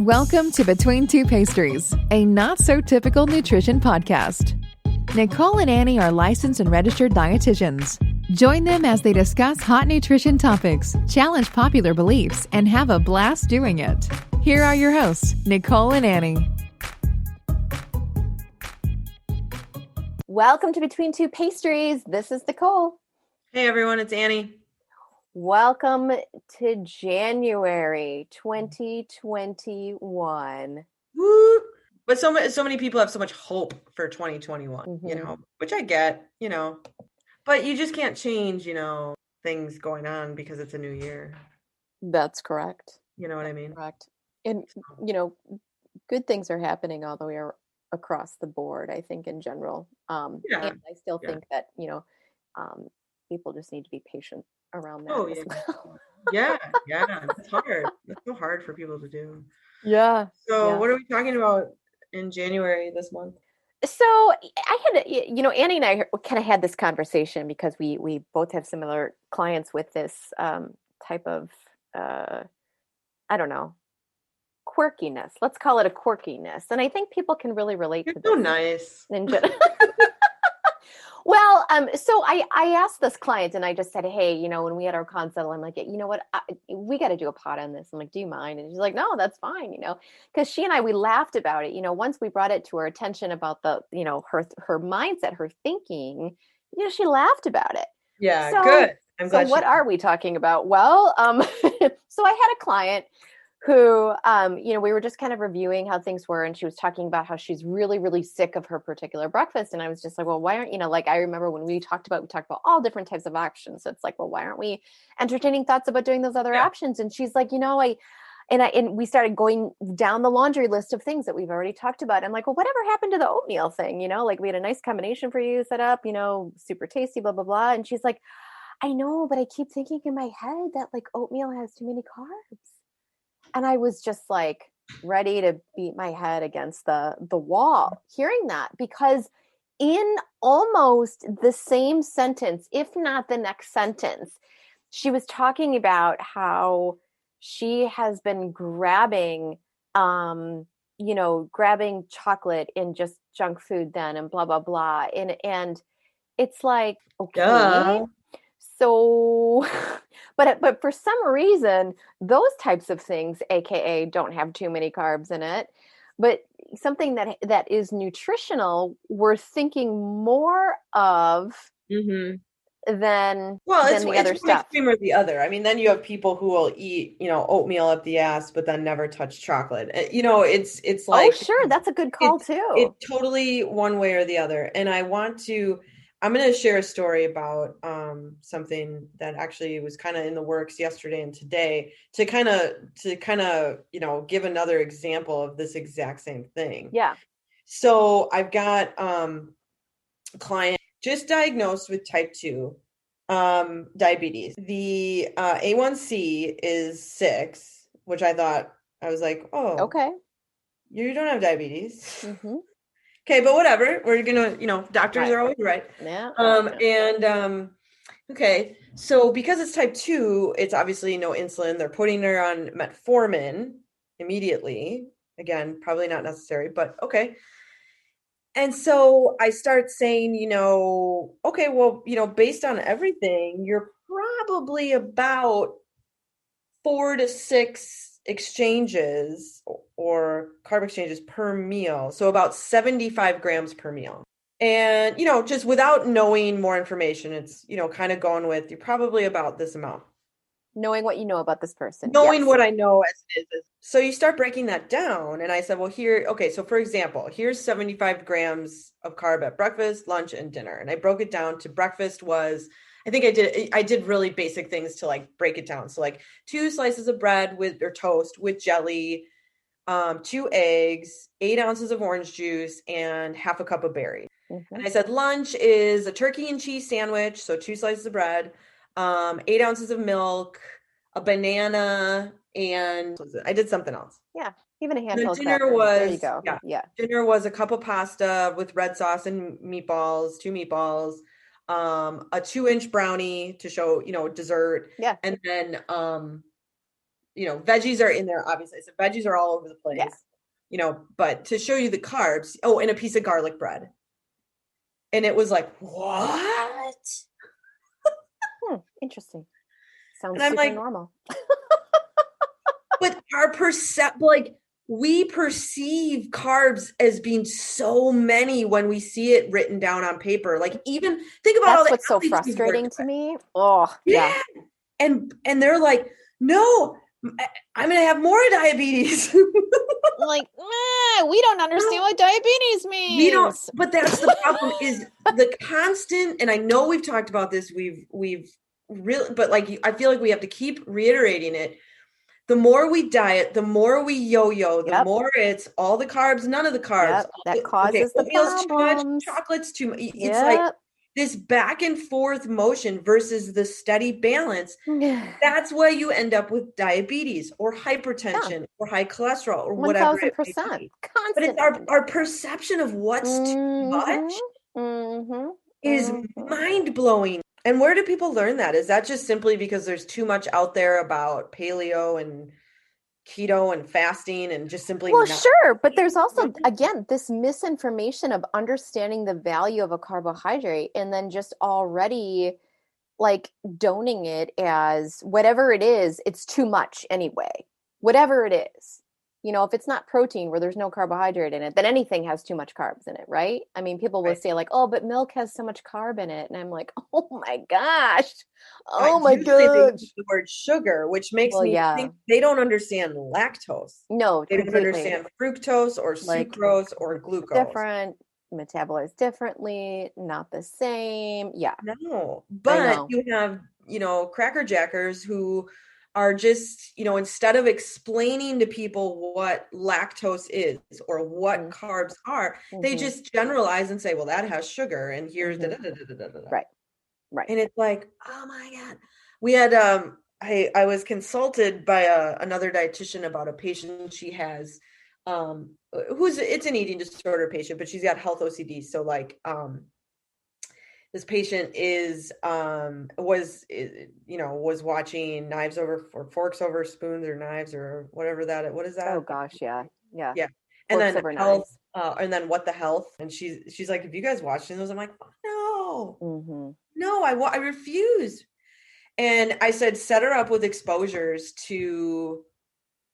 Welcome to Between Two Pastries, a not-so-typical nutrition podcast. Nicole and Annie are licensed and registered dietitians. Join them as they discuss hot nutrition topics, challenge popular beliefs, and have a blast doing it. Here are your hosts, Nicole and Annie. Welcome to Between Two Pastries. This is Nicole. Hey everyone, it's Annie. Welcome to January 2021. Woo! But so many people have so much hope for 2021, Mm-hmm. which I get, but you just can't change, things going on because it's a new year. That's correct. You know what I mean? Correct. And, good things are happening all the way across the board, I think, in general. And I still think that, people just need to be patient around that as well. Yeah. It's hard. It's so hard for people to do. Yeah. So what are we talking about in January this month? So I had, Annie and I kind of had this conversation because we both have similar clients with this type of, quirkiness. Let's call it a quirkiness. And I think people can really relate to this. You're so nice. Well, so I asked this client and I just said, hey, when we had our consult, I'm like, you know what, we got to do a pod on this. I'm like, do you mind? And she's like, no, that's fine. Because she and we laughed about it. Once we brought it to her attention about the, her mindset, her thinking, she laughed about it. Yeah, so, good. I'm glad. So what are we talking about? Well, so I had a client who, we were just kind of reviewing how things were. And she was talking about how she's really, really sick of her particular breakfast. And I was just like, well, why aren't, I remember when we talked about all different types of options. So it's like, well, why aren't we entertaining thoughts about doing those other options? And she's like, and we started going down the laundry list of things that we've already talked about. I'm like, well, whatever happened to the oatmeal thing? We had a nice combination for you set up, super tasty, blah, blah, blah. And she's like, I know, but I keep thinking in my head that oatmeal has too many carbs. And I was just ready to beat my head against the wall hearing that, because in almost the same sentence, if not the next sentence, she was talking about how she has been grabbing chocolate in just junk food then and blah, blah, blah. And it's like, okay. Duh. So, but for some reason, those types of things, AKA don't have too many carbs in it, but something that is nutritional, we're thinking more of than the other stuff. Extreme or the other. I mean, then you have people who will eat, oatmeal up the ass, but then never touch chocolate. It's like, oh, sure. That's a good call too. It's totally one way or the other. And I'm going to share a story about something that actually was kind of in the works yesterday and today to kind of, give another example of this exact same thing. Yeah. So I've got a client just diagnosed with type 2 diabetes. The A1C is 6, which I was like, oh, okay. You don't have diabetes. Mm-hmm. Okay, but whatever. We're gonna, doctors are always right. Yeah. Okay. So because it's type 2, it's obviously no insulin. They're putting her on metformin immediately. Again, probably not necessary, but okay. And so I start saying, okay, well, based on everything, you're probably about 4 to 6 exchanges or carb exchanges per meal. So about 75 grams per meal. And, just without knowing more information, it's, kind of going with, you're probably about this amount. Knowing what you know about this person. Knowing what I know as it is. So you start breaking that down. And I said, well, so for example, here's 75 grams of carb at breakfast, lunch, and dinner. And I broke it down to breakfast was, I think I did really basic things to break it down. So 2 slices of bread or toast with jelly, 2 eggs, 8 ounces of orange juice, and half a cup of berries. Mm-hmm. And I said lunch is a turkey and cheese sandwich. So 2 slices of bread, 8 ounces of milk, a banana, and I did something else. Yeah. Even a handful of dinner crackers. was, there you go. Yeah. Dinner was a cup of pasta with red sauce and meatballs, 2 meatballs, a 2-inch brownie to show, dessert. Yeah. And then veggies are in there, obviously. So veggies are all over the place, but to show you the carbs, and a piece of garlic bread. And it was like, what? Interesting. Sounds And I'm super like, normal. but we perceive carbs as being so many when we see it written down on paper. Like, even think about all That's the what's so athletes we've frustrating worked to with. me. Oh, yeah. And they're like, no, I'm going to have more diabetes. Like, we don't understand what diabetes means. We don't, but that's the problem is the constant, and I know we've talked about this, we've really, but like, I feel like we have to keep reiterating it. The more we diet, the more we yo-yo, the more it's all the carbs, none of the carbs. That causes the oatmeal's problems. too much, chocolate's too much. It's like this back and forth motion versus the steady balance. That's why you end up with diabetes or hypertension or high cholesterol or whatever it may 1000%. be. Constant. But it's our perception of what's too much is mind-blowing. And where do people learn that? Is that just simply because there's too much out there about paleo and keto and fasting and just simply sure, but there's also, again, this misinformation of understanding the value of a carbohydrate and then just already like doning it as whatever it is, it's too much anyway. Whatever it is. If it's not protein where there's no carbohydrate in it, then anything has too much carbs in it, right? I mean, people will say like, oh, but milk has so much carb in it. And I'm like, oh my gosh. Oh my gosh. They use the word sugar, which makes me think they don't understand lactose. No, they don't understand fructose or sucrose or glucose. Different, metabolized differently, not the same. Yeah. No, but you have, cracker jackers who are just, instead of explaining to people what lactose is or what carbs are, they just generalize and say, well, that has sugar and here's Right. And it's like, oh my God. We had, I was consulted by another dietitian about a patient she has, it's an eating disorder patient, but she's got health OCD. So like, this patient was watching Knives Over or Forks Over Spoons or Knives or whatever what is that? Oh gosh, yeah. And Forks then Over health, Knives. and then What the Health, and she's like, have you guys watched those? I'm like, oh, no, I refuse. And I said, set her up with exposures to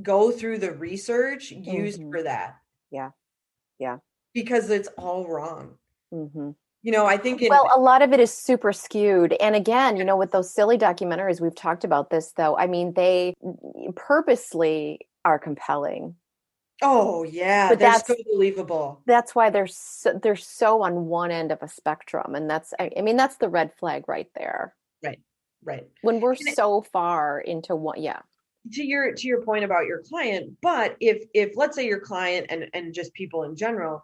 go through the research used for that. Yeah. Because it's all wrong. I think a lot of it is super skewed. And again, with those silly documentaries, we've talked about this though. I mean, they purposely are compelling. Oh yeah, but they're so believable. That's why they're so on one end of a spectrum. And that's the red flag right there. Right. When we're so far into one, To your point about your client, but if let's say your client and just people in general,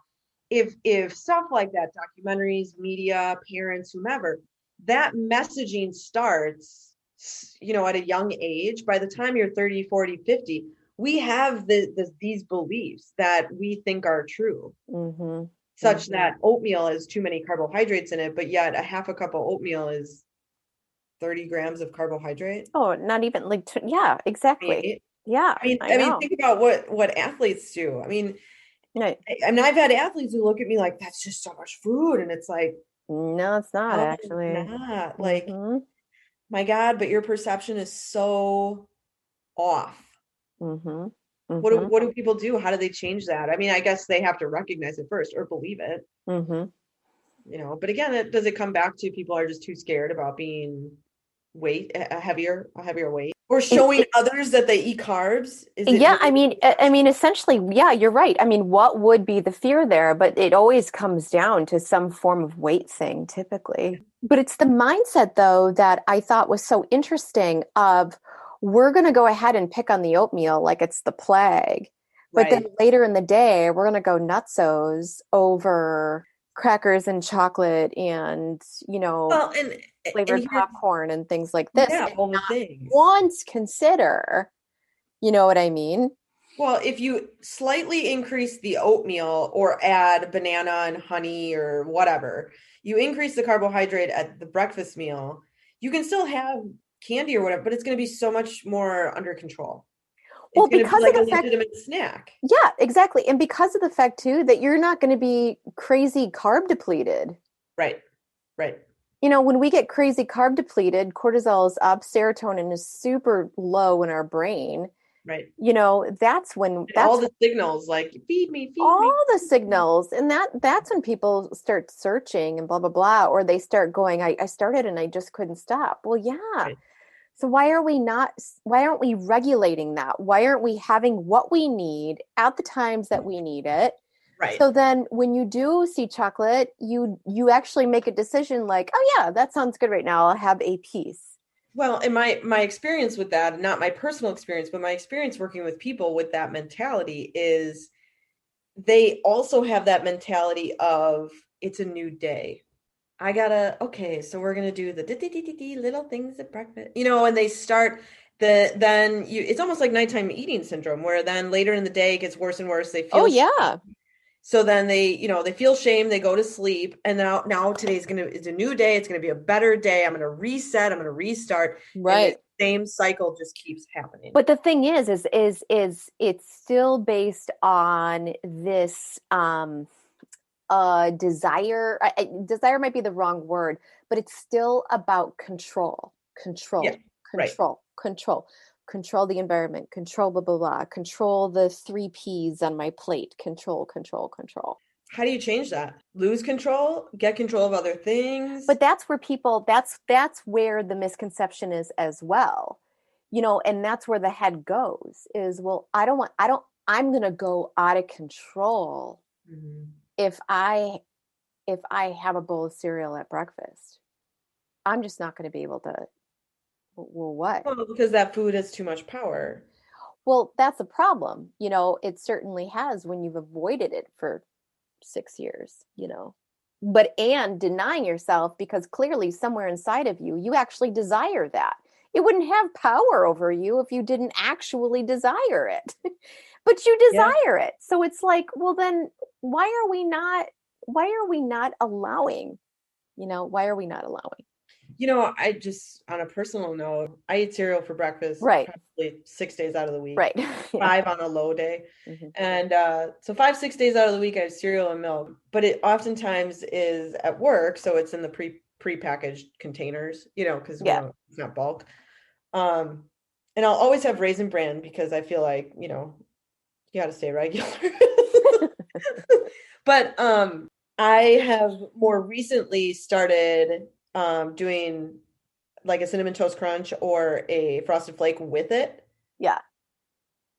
if stuff like that, documentaries, media, parents, whomever, that messaging starts, at a young age, by the time you're 30, 40, 50, we have these beliefs that we think are true, such that oatmeal has too many carbohydrates in it, but yet a half a cup of oatmeal is 30 grams of carbohydrate. Oh, not even like, yeah, exactly. Right? Yeah. I mean, think about what athletes do. I mean, I've had athletes who look at me like, that's just so much food. And it's like, no, it's not actually. Not. Like, my God, but your perception is so off. What do people do? How do they change that? I mean, I guess they have to recognize it first or believe it. But again, does it come back to people are just too scared about being a heavier weight, or showing others that they eat carbs? I mean, essentially, yeah, you're right. I mean, what would be the fear there? But it always comes down to some form of weight thing, typically. But it's the mindset, though, that I thought was so interesting of, we're going to go ahead and pick on the oatmeal like it's the plague. But then later in the day, we're going to go nutsos over crackers and chocolate and, flavored popcorn and things like this. Yeah, all the things. Once consider, you know what I mean? Well, if you slightly increase the oatmeal or add banana and honey or whatever, you increase the carbohydrate at the breakfast meal, you can still have candy or whatever, but it's going to be so much more under control. Well, It's going to be because like of a the fact, legitimate snack. yeah, exactly. And because of the fact too that you're not going to be crazy carb depleted. Right. Right. You know, when we get crazy carb depleted, cortisol is up, serotonin is super low in our brain. Right. You know, that's And all the signals like feed me, feed all me. the signals, and that's when people start searching and blah blah blah, or they start going, I started and I just couldn't stop. Well, yeah. Right. So why aren't we regulating that? Why aren't we having what we need at the times that we need it? Right. So then when you do see chocolate, you actually make a decision like, oh yeah, that sounds good right now. I'll have a piece. Well, and my experience with that, not my personal experience, but my experience working with people with that mentality is they also have that mentality of it's a new day. Okay, so we're gonna do the little things at breakfast, and they start it's almost like nighttime eating syndrome, where then later in the day it gets worse and worse. They Oh feel yeah. so then they feel shame, they go to sleep, and now it's a new day, it's gonna be a better day. I'm gonna reset, I'm gonna restart, and this Right. same cycle just keeps happening. But the thing is it's still based on this desire. Desire might be the wrong word, but it's still about control, Yeah, right. control the environment, control blah blah blah, control the 3 P's on my plate, control. How do you change that? Lose control, get control of other things? But that's where that's where the misconception is as well. And that's where the head goes is, well, I'm going to go out of control if I have a bowl of cereal at breakfast. I'm just not going to be able to. Well, what? Well, because that food has too much power. Well, that's a problem. It certainly has when you've avoided it for 6 years, and denying yourself, because clearly somewhere inside of you actually desire that. It wouldn't have power over you if you didn't actually desire it. But you desire it. So it's like, well, then why are we not allowing? Why are we not allowing? I just, on a personal note, I eat cereal for breakfast Right. probably 6 days out of the week. Right. 5 on a low day. Mm-hmm. And so 5, 6 days out of the week, I have cereal and milk. But it oftentimes is at work. So it's in the pre-packaged containers, because it's not bulk. And I'll always have Raisin Bran because I feel like, you got to stay regular. But I have more recently started doing like a Cinnamon Toast Crunch or a Frosted Flake with it. Yeah.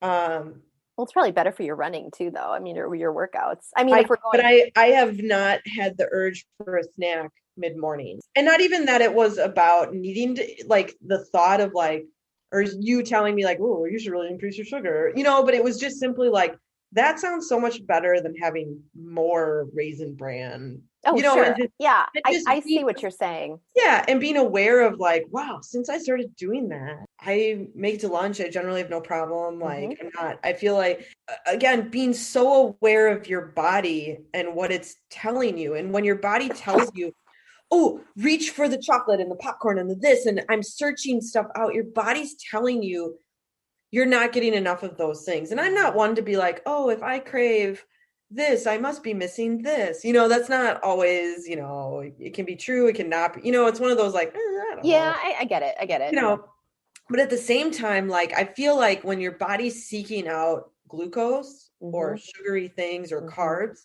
Well, it's probably better for your running too, though. I mean, or your workouts. I mean, if we're going, but I have not had the urge for a snack mid-morning, and not even that it was about needing to, like, the thought of like, or you telling me like, oh, you should really increase your sugar, but it was just simply like, that sounds so much better than having more Raisin Bran. Oh, sure. And just, yeah, I see what you're saying. Yeah, and being aware of like, wow, since I started doing that, I make it to lunch. I generally have no problem. Like, I feel like, again, being so aware of your body and what it's telling you. And when your body tells you, oh, reach for the chocolate and the popcorn and the this, and I'm searching stuff out, your body's telling you you're not getting enough of those things. And I'm not one to be like, oh, if I crave this, I must be missing this. That's not always, it can be true. It cannot be, it's one of those like, I don't know. I get it. But at the same time, like, I feel like when your body's seeking out glucose or sugary things or carbs,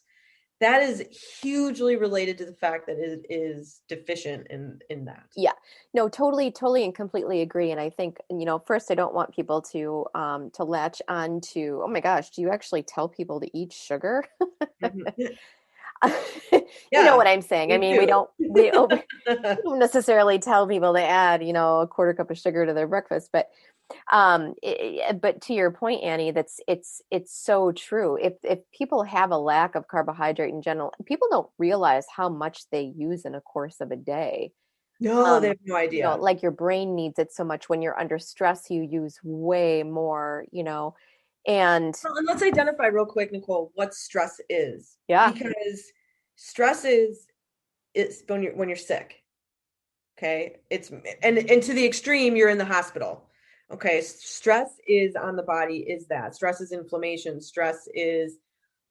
that is hugely related to the fact that it is deficient in that. Yeah, no, totally and completely agree. And I think, first, I don't want people to latch on to, oh my gosh, do you actually tell people to eat sugar? You know what I'm saying? I mean, we don't necessarily tell people to add, a quarter cup of sugar to their breakfast, but to your point, Annie, it's so true. If people have a lack of carbohydrate in general, people don't realize how much they use in a course of a day. No, they have no idea. Like your brain needs it so much. When you're under stress, you use way more, and let's identify real quick, Nicole, what stress is. Yeah. Because stress is when you're sick. Okay. And to the extreme, you're in the hospital. Okay, stress is on the body is that. Stress is inflammation. Stress is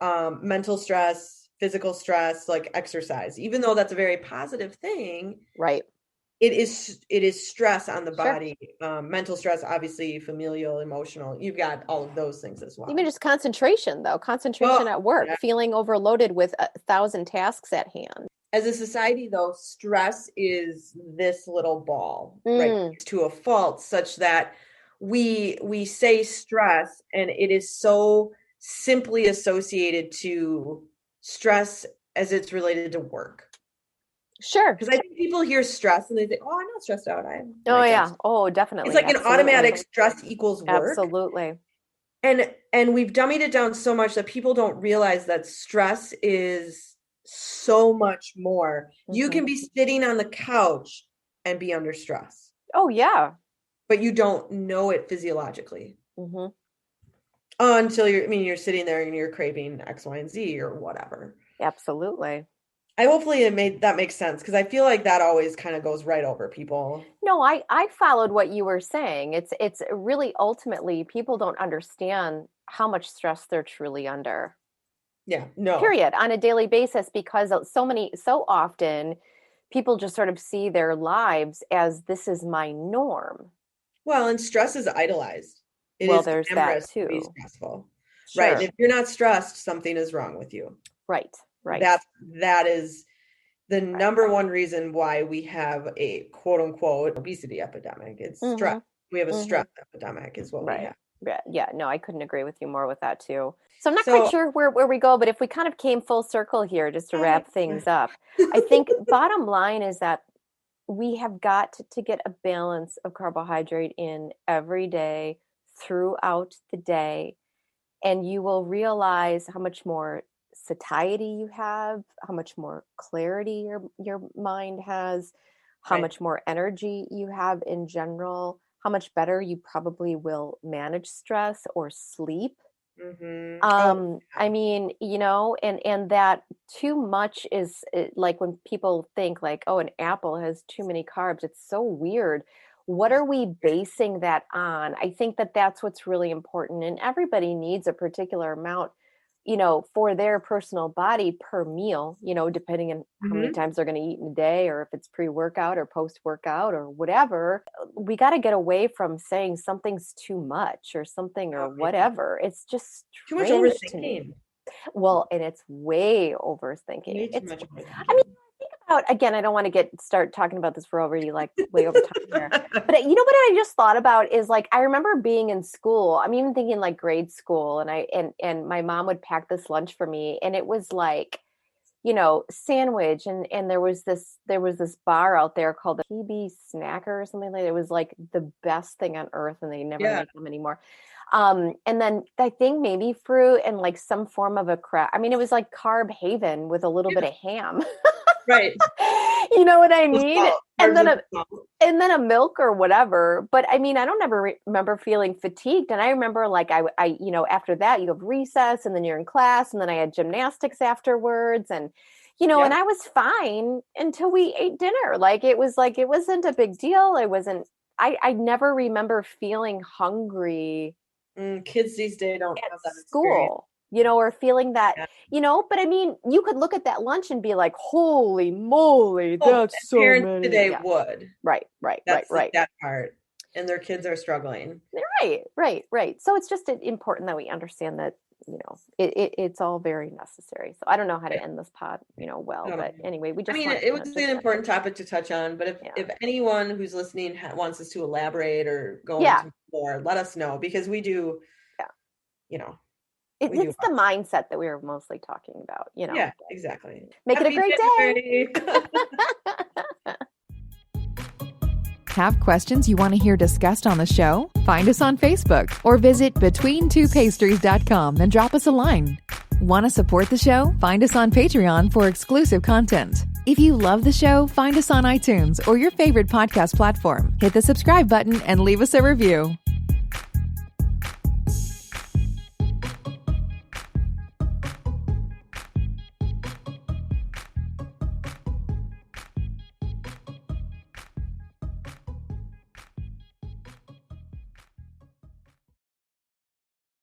mental stress, physical stress, like exercise. Even though that's a very positive thing, Right. it is stress on the Sure. body. Mental stress, obviously, familial, emotional. You've got all of those things as well. Even just concentration, though. Concentration at work, feeling overloaded with 1,000 tasks at hand. As a society, though, stress is this little ball, right, to a fault, such that we say stress, and it is so simply associated to stress as it's related to work. Sure. Because I think people hear stress and they think, oh, I'm not stressed out. Oh, yeah. Oh, definitely. It's like an automatic stress equals work. Absolutely. And we've dummied it down so much that people don't realize that stress is so much more. You can be sitting on the couch and be under stress. Oh, yeah. But you don't know it physiologically. Until you're sitting there and you're craving X, Y, and Z or whatever. Absolutely. Hopefully that makes sense, because I feel like that always kind of goes right over people. No, I followed what you were saying. It's really, ultimately, people don't understand how much stress they're truly under. Yeah, no. Period. On a daily basis, because so often people just sort of see their lives as this is my norm. Well, and stress is idolized. There's that too. To be stressful. Sure. Right. If you're not stressed, something is wrong with you. Right. Right. That is the number one reason why we have a quote unquote obesity epidemic. It's stress. We have a stress epidemic is what we have. Yeah. No, I couldn't agree with you more with that too. So I'm not quite sure where we go, but if we kind of came full circle here, just to wrap things up, I think bottom line is that we have got to get a balance of carbohydrate in every day throughout the day. And you will realize how much more satiety you have, how much more clarity your mind has, how much more energy you have in general, how much better you probably will manage stress or sleep. I mean, and that too much is like when people think like, oh, an apple has too many carbs. It's so weird. What are we basing that on? I think that's what's really important. And everybody needs a particular amount, for their personal body per meal, depending on how many times they're going to eat in a day, or if it's pre-workout or post-workout or whatever. We got to get away from saying something's too much or something or whatever. It's just too much overthinking. Well, and it's way overthinking. Way too much overthinking. I mean, think about, again, I don't want to start talking about this for way over time here. But you know what I just thought about is like, I remember being in school. I'm even thinking like grade school, and my mom would pack this lunch for me, and it was like, sandwich, and there was this bar out there called the PB Snacker or something like that. It was like the best thing on earth, and they never make them anymore. And then I think maybe fruit and like some form of a crab. I mean, it was like carb haven with a little bit of ham. Right. You know what I mean? And then a milk or whatever. But I mean, I don't ever remember feeling fatigued. And I remember like I after that you have recess and then you're in class, and then I had gymnastics afterwards, and and I was fine until we ate dinner. Like it wasn't a big deal. I never remember feeling hungry. Kids these days don't have that school, or feeling that, but I mean, you could look at that lunch and be like, holy moly, that's so parents many. Today would. Right. That part. And their kids are struggling. Right. So it's just important that we understand that, it's all very necessary. So I don't know how to end this pod, but anyway, it was an important topic to touch on, but if anyone who's listening wants us to elaborate or go into more, let us know, because we do, it's the mindset that we were mostly talking about, Yeah, exactly. Make it a great day. Have questions you want to hear discussed on the show? Find us on Facebook or visit between2pastries.com and drop us a line. Want to support the show? Find us on Patreon for exclusive content. If you love the show, find us on iTunes or your favorite podcast platform. Hit the subscribe button and leave us a review.